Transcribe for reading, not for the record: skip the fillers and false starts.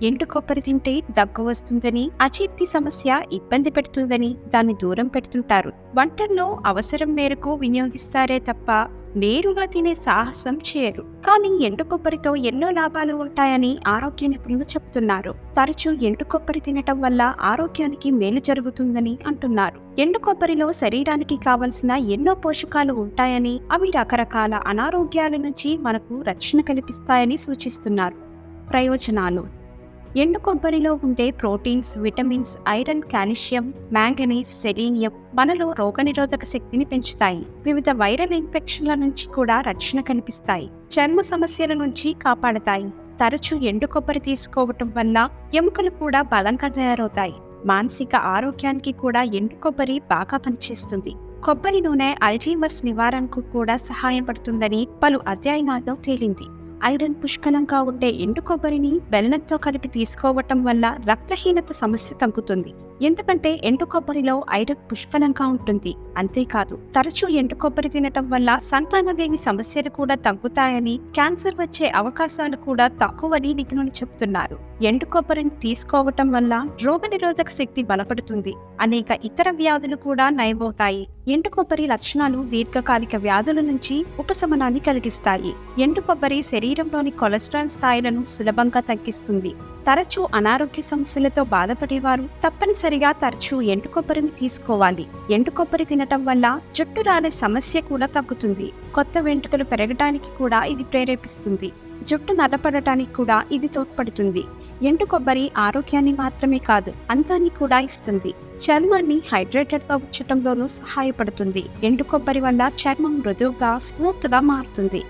ఎండు కొబ్బరి తింటే దగ్గు వస్తుందని, అజీర్తి సమస్య ఇబ్బంది పెడుతుందని దాన్ని దూరం పెడుతుంటారు. వంటల్లో అవసరం మేరకు వినియోగిస్తారే తప్ప నేరుగా తినే సాహసం చేయరు. కానీ ఎండు కొబ్బరితో ఎన్నో లాభాలు ఉంటాయని ఆరోగ్య నిపుణులు చెప్తున్నారు. తరచూ ఎండు కొబ్బరి తినటం వల్ల ఆరోగ్యానికి మేలు జరుగుతుందని అంటున్నారు. ఎండు కొబ్బరిలో శరీరానికి కావలసిన ఎన్నో పోషకాలు ఉంటాయని, అవి రకరకాల అనారోగ్యాల నుంచి మనకు రక్షణ కల్పిస్తాయని సూచిస్తున్నారు. ప్రయోజనాలు: ఎండు కొబ్బరిలో ఉండే proteins, vitamins, iron, calcium, manganese, selenium మనలో రోగనిరోధక శక్తిని పెంచుతాయి. వివిధ వైరల్ ఇన్ఫెక్షన్ల నుంచి కూడా రక్షణ కల్పిస్తాయి. చర్మ సమస్యల నుంచి కాపాడతాయి. తరచూ ఎండు కొబ్బరి తీసుకోవటం వల్ల ఎముకలు కూడా బలంగా తయారవుతాయి. మానసిక ఆరోగ్యానికి కూడా ఎండు కొబ్బరి బాగా పనిచేస్తుంది. కొబ్బరి నూనె అల్జీమర్స్ నివారణకు కూడా సహాయపడుతుందని పలు అధ్యయనాల్లో తేలింది. ఐరన్ పుష్కలంగా ఉండే ఎండు కొబ్బరిని బెల్లంతో కలిపి తీసుకోవటం వల్ల రక్తహీనత సమస్య తగ్గుతుంది. ఎందుకంటే ఎండు కొబ్బరిలో ఐరన్ పుష్కలంగా ఉంటుంది. అంతేకాదు, తరచూ ఎండు కొబ్బరి తినటం వల్ల సంతానలేమి సమస్యలు కూడా తగ్గుతాయని, క్యాన్సర్ వచ్చే అవకాశాలు కూడా తక్కువని నిపుణులు చెబుతున్నారు. ఎండు కొబ్బరిని తీసుకోవటం వల్ల రోగనిరోధక శక్తి బలపడుతుంది. అనేక ఇతర వ్యాధులు కూడా నయమవుతాయి. ఎండు కొబ్బరి లక్షణాలు దీర్ఘకాలిక వ్యాధుల నుంచి ఉపశమనాన్ని కలిగిస్తాయి. ఎండు కొబ్బరి శరీరంలోని కొలెస్ట్రాల్ స్థాయిలను సులభంగా తగ్గిస్తుంది. తరచూ అనారోగ్య సమస్యలతో బాధపడేవారు తప్పనిసరిగా తరచూ ఎండు కొబ్బరిని తీసుకోవాలి. ఎండు కొబ్బరి తినటం వల్ల జుట్టు రాలే సమస్య కూడా తగ్గుతుంది. కొత్త వెంట్రుకలు పెరగడానికి కూడా ఇది ప్రేరేపిస్తుంది. జుట్టు నల్లపడటానికి కూడా ఇది తోడ్పడుతుంది. ఎండు కొబ్బరి ఆరోగ్యాన్ని మాత్రమే కాదు, అందాన్ని కూడా ఇస్తుంది. చర్మాన్ని హైడ్రేటెడ్ గా ఉంచడంలోనూ సహాయపడుతుంది. ఎండు కొబ్బరి వల్ల చర్మం మృదువుగా, స్మూత్ గా మారుతుంది.